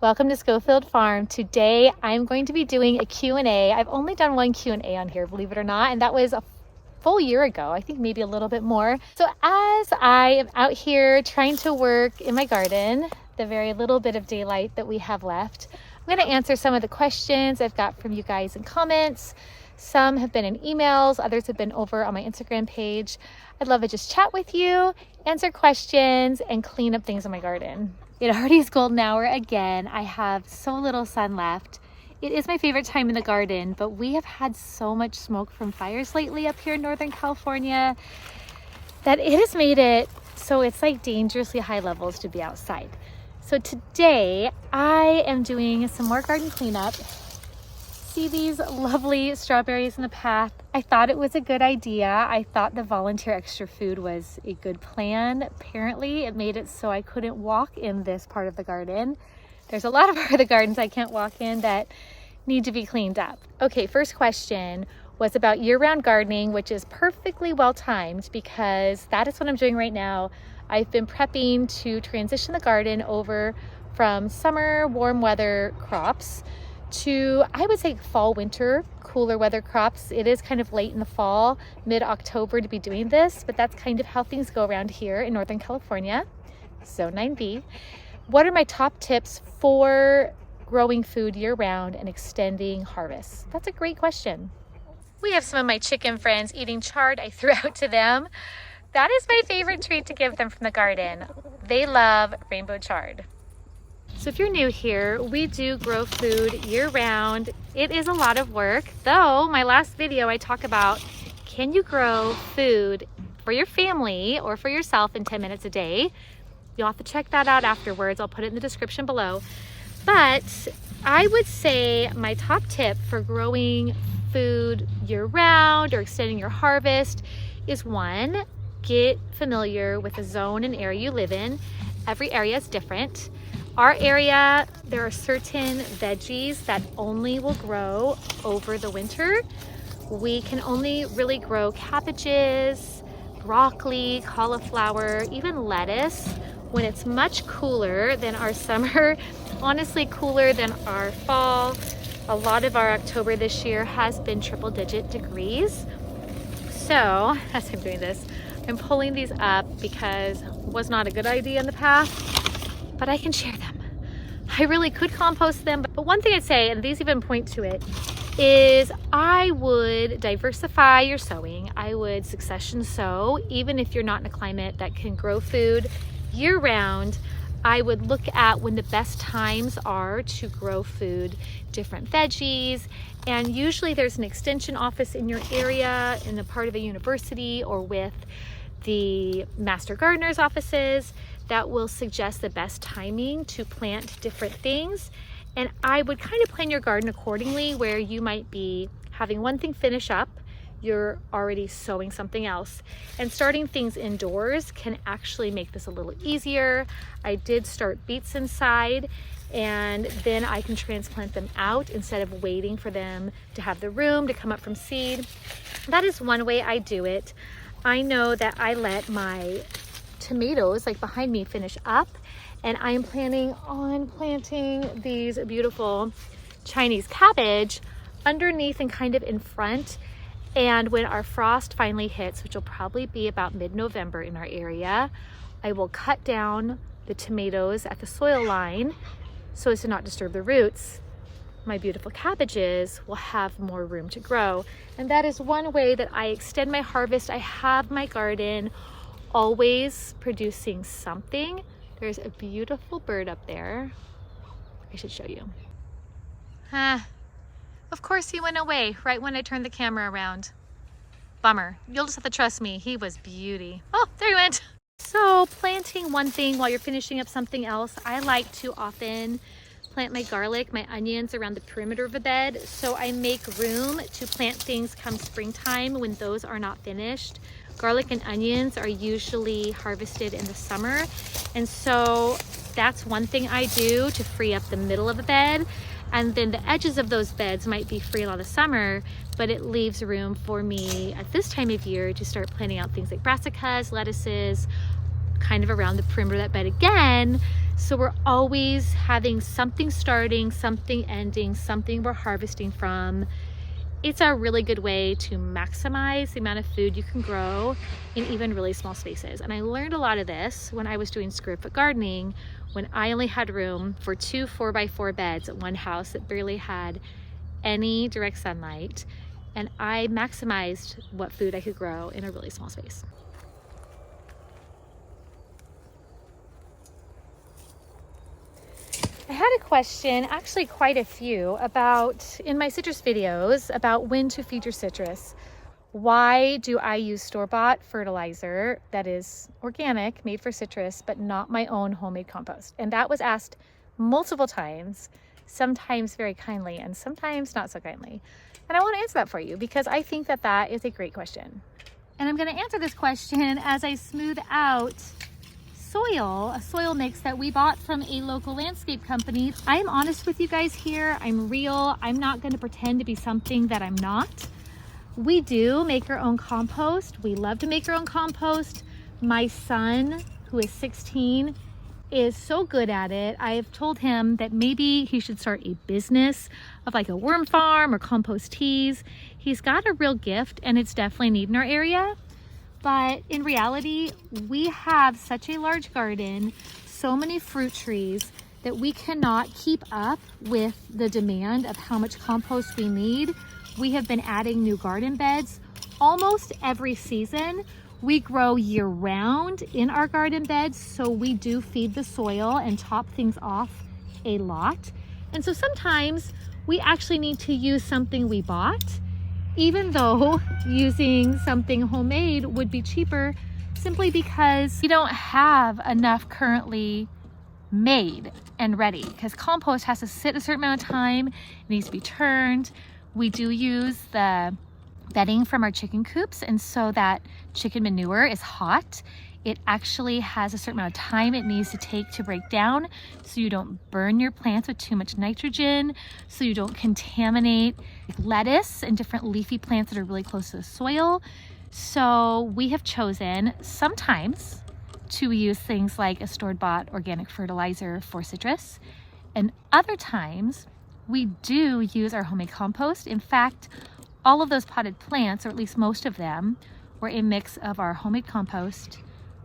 Welcome to Scofield Farm. Today I'm going to be doing a Q&A. I've only done one Q&A on here, believe it or not, and that was a full year ago, I think maybe a little bit more. So as I am out here trying to work in my garden, the very little bit of daylight that we have left, I'm going to answer some of the questions I've got from you guys in comments. Some have been in emails, others have been over on my Instagram page. I'd love to just chat with you, answer questions, and clean up things in my garden. It already is golden hour again. I have so little sun left. It is my favorite time in the garden, but we have had so much smoke from fires lately up here in Northern California that it has made it so it's like dangerously high levels to be outside. So today I am doing some more garden cleanup. See these lovely strawberries in the path? I thought it was a good idea. I thought the volunteer extra food was a good plan. Apparently it made it so I couldn't walk in this part of the garden. There's a lot of part of the gardens I can't walk in that need to be cleaned up. Okay, first question was about year-round gardening, which is perfectly well timed because that is what I'm doing right now. I've been prepping to transition the garden over from summer warm weather crops to, I would say, fall winter cooler weather crops. It is kind of late in the fall, mid-October to be doing this, but that's kind of how things go around here in Northern California. Zone 9B. What are my top tips for growing food year-round and extending harvest? That's a great question. We have some of my chicken friends eating chard I threw out to them. That is my favorite treat to give them from the garden. They love rainbow chard. So if you're new here, we do grow food year-round. It is a lot of work, though my last video I talk about, can you grow food for your family or for yourself in 10 minutes a day? You'll have to check that out afterwards. I'll put it in the description below. But I would say my top tip for growing food year-round or extending your harvest is one, get familiar with the zone and area you live in. Every area is different. Our area, there are certain veggies that only will grow over the winter. We can only really grow cabbages, broccoli, cauliflower, even lettuce when it's much cooler than our summer, honestly cooler than our fall. A lot of our October this year has been triple-digit degrees. So, as I'm doing this, I'm pulling these up because it was not a good idea in the past, but I can share them. I really could compost them, but one thing I'd say, and these even point to it, is I would diversify your sowing. I would succession sow, even if you're not in a climate that can grow food year-round. I would look at when the best times are to grow food, different veggies, and usually there's an extension office in your area, in a part of a university, or with the master gardener's offices that will suggest the best timing to plant different things. And I would kind of plan your garden accordingly, where you might be having one thing finish up, you're already sowing something else. And starting things indoors can actually make this a little easier. I did start beets inside, and then I can transplant them out instead of waiting for them to have the room to come up from seed. That is one way I do it. I know that I let my tomatoes like behind me finish up, and I am planning on planting these beautiful Chinese cabbage underneath and kind of in front. And when our frost finally hits, which will probably be about mid-November in our area, I will cut down the tomatoes at the soil line so as to not disturb the roots. My beautiful cabbages will have more room to grow. And that is one way that I extend my harvest. I have my garden always producing something. There's a beautiful bird up there. I should show you. Of course he went away right when I turned the camera around. Bummer. You'll just have to trust me. He was beauty. Oh, there he went. So planting one thing while you're finishing up something else. I like to often plant my garlic, my onions around the perimeter of a bed, so I make room to plant things come springtime when those are not finished. Garlic and onions are usually harvested in the summer, and so that's one thing I do to free up the middle of the bed. And then the edges of those beds might be free a lot of summer, but it leaves room for me at this time of year to start planting out things like brassicas, lettuces, kind of around the perimeter of that bed again, So we're always having something starting, something ending, something we're harvesting from. It's a really good way to maximize the amount of food you can grow in even really small spaces. And I learned a lot of this when I was doing square foot gardening, when I only had room for 2 4x4 beds at one house that barely had any direct sunlight. And I maximized what food I could grow in a really small space. I had a question, actually quite a few, about in my citrus videos about when to feed your citrus. Why do I use store-bought fertilizer that is organic, made for citrus, but not my own homemade compost? And that was asked multiple times, sometimes very kindly and sometimes not so kindly. And I want to answer that for you because I think that that is a great question. And I'm going to answer this question as I smooth out a soil mix that we bought from a local landscape company. I'm honest with you guys here. I'm real. I'm not going to pretend to be something that I'm not. We do make our own compost. We love to make our own compost. My son, who is 16, is so good at it. I've told him that maybe he should start a business of like a worm farm or compost teas. He's got a real gift and it's definitely needed in our area. But in reality, we have such a large garden, so many fruit trees, that we cannot keep up with the demand of how much compost we need. We have been adding new garden beds almost every season. We grow year round in our garden beds, so we do feed the soil and top things off a lot. And so sometimes we actually need to use something we bought, even though using something homemade would be cheaper, simply because we don't have enough currently made and ready, because compost has to sit a certain amount of time, it needs to be turned. We do use the bedding from our chicken coops, and so that chicken manure is hot. It actually has a certain amount of time it needs to take to break down, so you don't burn your plants with too much nitrogen, so you don't contaminate lettuce and different leafy plants that are really close to the soil. So we have chosen sometimes to use things like a store-bought organic fertilizer for citrus, and other times we do use our homemade compost. In fact, all of those potted plants, or at least most of them, were a mix of our homemade compost,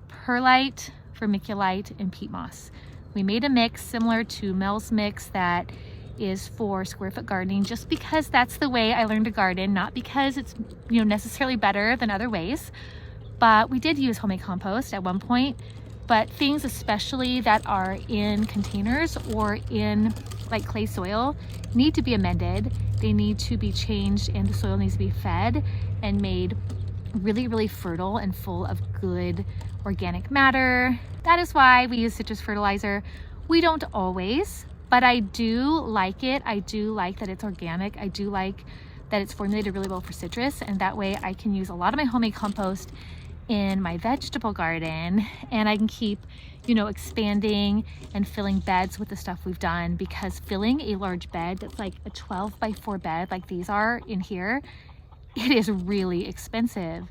perlite, vermiculite, and peat moss. We made a mix similar to Mel's mix that is for square foot gardening, just because that's the way I learned to garden, not because it's necessarily better than other ways. But we did use homemade compost at one point, but things especially that are in containers or in like clay soil need to be amended. They need to be changed and the soil needs to be fed and made really, really fertile and full of good organic matter. That is why we use citrus fertilizer. We don't always, but I do like it. I do like that it's organic. I do like that it's formulated really well for citrus, and that way I can use a lot of my homemade compost in my vegetable garden, and I can keep expanding and filling beds with the stuff we've done, because filling a large bed that's like a 12x4 bed like these are in here, it is really expensive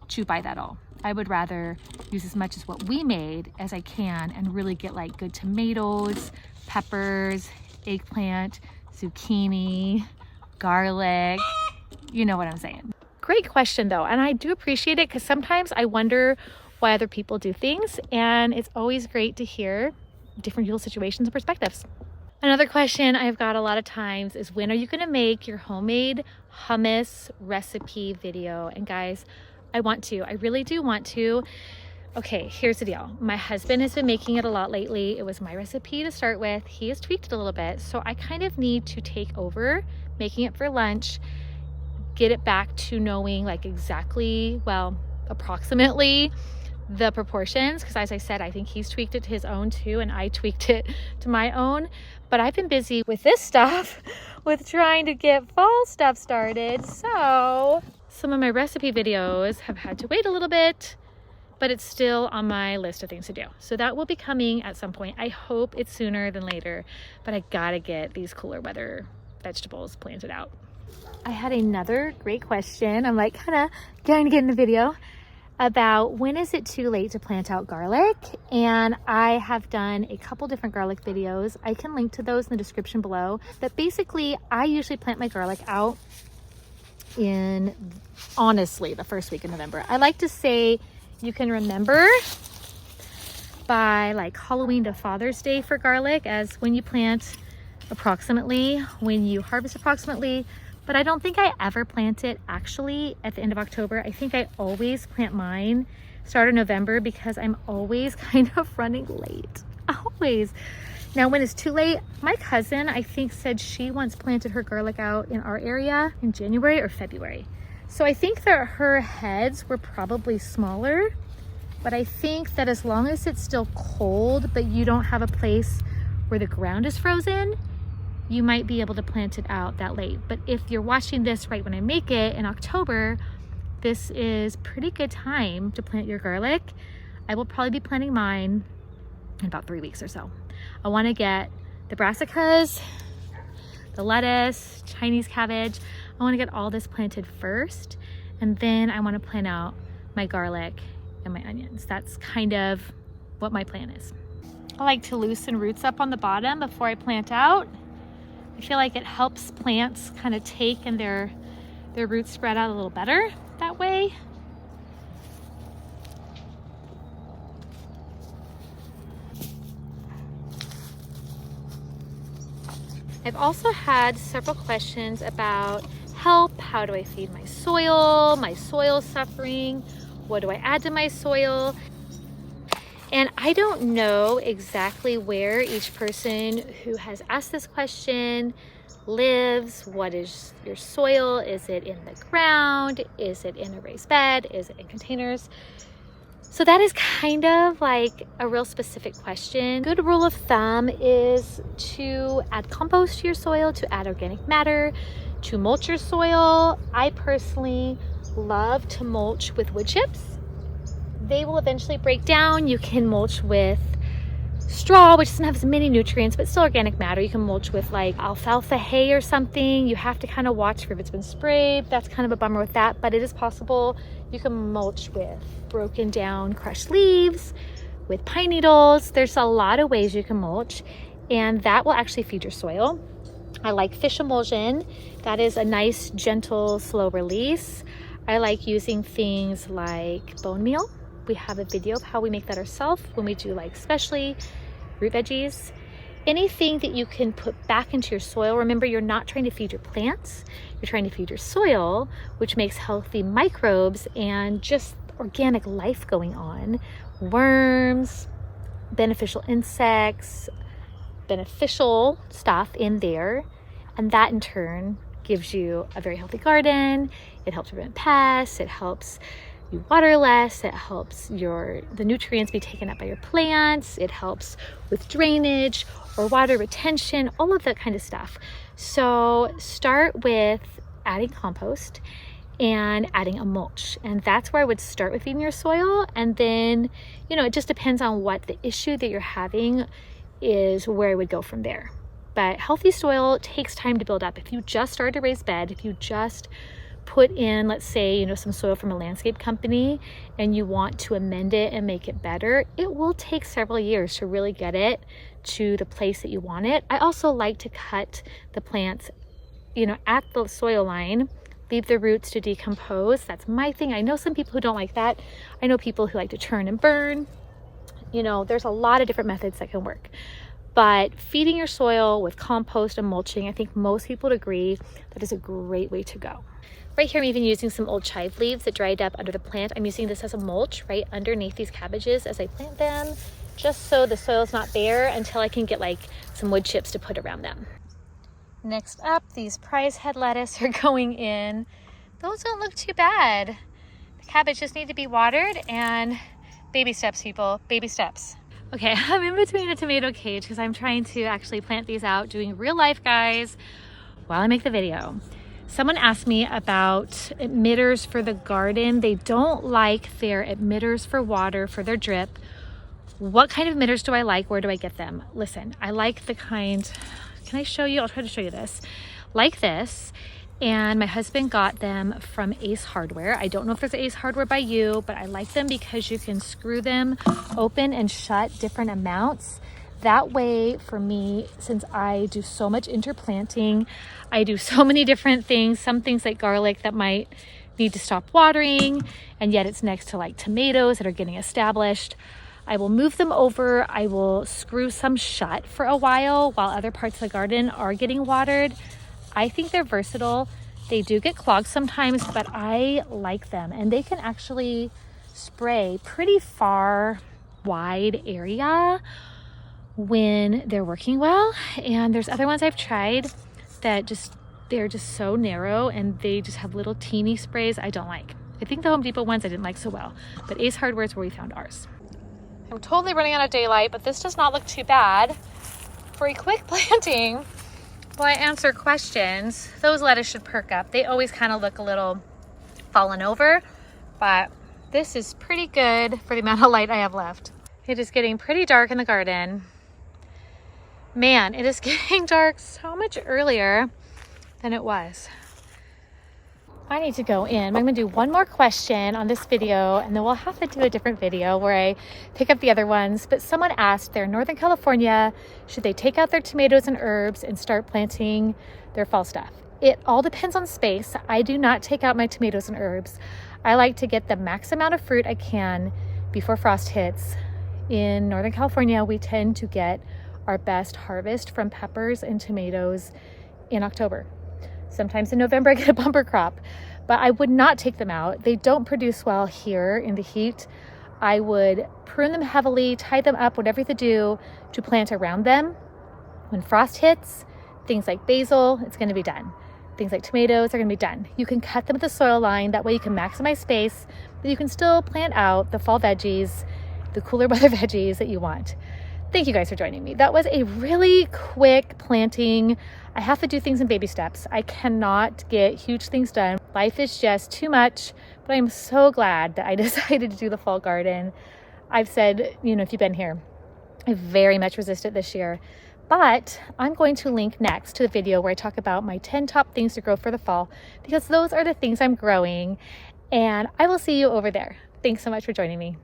to buy that all. I would rather use as much as what we made as I can and really get like good tomatoes, peppers, eggplant, zucchini, garlic, you know what I'm saying. Great question though, and I do appreciate it because sometimes I wonder why other people do things, and it's always great to hear different people's situations and perspectives. Another question I've got a lot of times is, when are you gonna make your homemade hummus recipe video? And guys, I really do want to. Okay, here's the deal. My husband has been making it a lot lately. It was my recipe to start with. He has tweaked it a little bit, so I kind of need to take over making it for lunch, get it back to knowing like exactly, well, approximately the proportions, because as I said, I think he's tweaked it to his own too, and I tweaked it to my own. But I've been busy with this stuff, with trying to get fall stuff started, so some of my recipe videos have had to wait a little bit, but it's still on my list of things to do. So that will be coming at some point. I hope it's sooner than later, but I gotta get these cooler weather vegetables planted out. I had another great question. I'm like kind of going to get in the video. about when is it too late to plant out garlic, and I have done a couple different garlic videos. I can link to those in the description below. But basically, I usually plant my garlic out in, honestly, the first week of November. I like to say you can remember by like Halloween to Father's Day for garlic as when you plant approximately, when you harvest approximately. But I don't think I ever plant it actually at the end of October. I think I always plant mine start of November because I'm always kind of running late, always. Now, when it's too late, my cousin, I think, said she once planted her garlic out in our area in January or February. So I think that her heads were probably smaller, but I think that as long as it's still cold, but you don't have a place where the ground is frozen, you might be able to plant it out that late. But if you're watching this right when I make it in October, this is pretty good time to plant your garlic. I will probably be planting mine in about 3 weeks or so. I want to get the brassicas, the lettuce, Chinese cabbage. I want to get all this planted first, and then I want to plant out my garlic and my onions. That's kind of what my plan is. I like to loosen roots up on the bottom before I plant out. I feel like it helps plants kind of take and their roots spread out a little better that way. I've also had several questions about help. How do I feed my soil? My soil's suffering. What do I add to my soil? And I don't know exactly where each person who has asked this question lives. What is your soil? Is it in the ground? Is it in a raised bed? Is it in containers? So that is kind of like a real specific question. Good rule of thumb is to add compost to your soil, to add organic matter, to mulch your soil. I personally love to mulch with wood chips. They will eventually break down. You can mulch with straw, which doesn't have as many nutrients, but still organic matter. You can mulch with like alfalfa hay or something. You have to kind of watch for if it's been sprayed. That's kind of a bummer with that, but it is possible. You can mulch with broken down crushed leaves, with pine needles. There's a lot of ways you can mulch, and that will actually feed your soil. I like fish emulsion. That is a nice, gentle, slow release. I like using things like bone meal. We have a video of how we make that ourselves when we do like especially root veggies. Anything that you can put back into your soil. Remember, you're not trying to feed your plants, you're trying to feed your soil, which makes healthy microbes and just organic life going on. Worms, beneficial insects, beneficial stuff in there. And that in turn gives you a very healthy garden. It helps prevent pests. It helps you water less. It helps the nutrients be taken up by your plants. It helps with drainage or water retention, all of that kind of stuff. So start with adding compost and adding a mulch. And that's where I would start with feeding your soil. And then, it just depends on what the issue that you're having is, where I would go from there. But healthy soil takes time to build up. If you just started a raised bed, if you just put in, let's say, some soil from a landscape company and you want to amend it and make it better, it will take several years to really get it to the place that you want it. I also like to cut the plants, at the soil line, leave the roots to decompose. That's my thing. I know some people who don't like that. I know people who like to churn and burn. There's a lot of different methods that can work. But feeding your soil with compost and mulching, I think most people would agree that is a great way to go. Right here, I'm even using some old chive leaves that dried up under the plant. I'm using this as a mulch right underneath these cabbages as I plant them, just so the soil's not bare until I can get like some wood chips to put around them. Next up, these prize head lettuce are going in. Those don't look too bad. The cabbage just need to be watered, and baby steps, people, baby steps. Okay, I'm in between a tomato cage because I'm trying to actually plant these out, doing real life, guys, while I make the video. Someone asked me about emitters for the garden. They don't like their emitters for water, for their drip. What kind of emitters do I like? Where do I get them? Listen, I like the kind, can I show you? I'll try to show you this. Like this. and my husband got them from Ace Hardware. I don't know if there's Ace Hardware by you, but I like them because you can screw them open and shut different amounts. That way for me, since I do so much interplanting, I do so many different things, some things like garlic that might need to stop watering, and yet it's next to like tomatoes that are getting established. I will move them over. I will screw some shut for a while other parts of the garden are getting watered. I think they're versatile. They do get clogged sometimes, but I like them, and they can actually spray pretty far wide area when they're working well. And there's other ones I've tried that they're just so narrow and they just have little teeny sprays I don't like. I think the Home Depot ones I didn't like so well, but Ace Hardware is where we found ours. I'm totally running out of daylight, but this does not look too bad for a quick planting. While I answer questions, those lettuce should perk up. They always kind of look a little fallen over, but this is pretty good for the amount of light I have left. It is getting pretty dark in the garden. Man, it is getting dark so much earlier than it was. I need to go in. I'm gonna do one more question on this video, and then we'll have to do a different video where I pick up the other ones. But someone asked, they're in Northern California, should they take out their tomatoes and herbs and start planting their fall stuff? It all depends on space. I do not take out my tomatoes and herbs. I like to get the max amount of fruit I can before frost hits. In Northern California, we tend to get our best harvest from peppers and tomatoes in October. Sometimes in November I get a bumper crop, but I would not take them out. They don't produce well here in the heat. I would prune them heavily, tie them up, whatever you have to do to plant around them. When frost hits, things like basil, it's gonna be done. Things like tomatoes are gonna be done. You can cut them with the soil line, that way you can maximize space, but you can still plant out the fall veggies, the cooler weather veggies that you want. Thank you guys for joining me. That was a really quick planting. I have to do things in baby steps. I cannot get huge things done. Life is just too much, but I'm so glad that I decided to do the fall garden. I've said, you know, if you've been here, I very much resist it this year, but I'm going to link next to the video where I talk about my 10 top things to grow for the fall, because those are the things I'm growing, and I will see you over there. Thanks so much for joining me.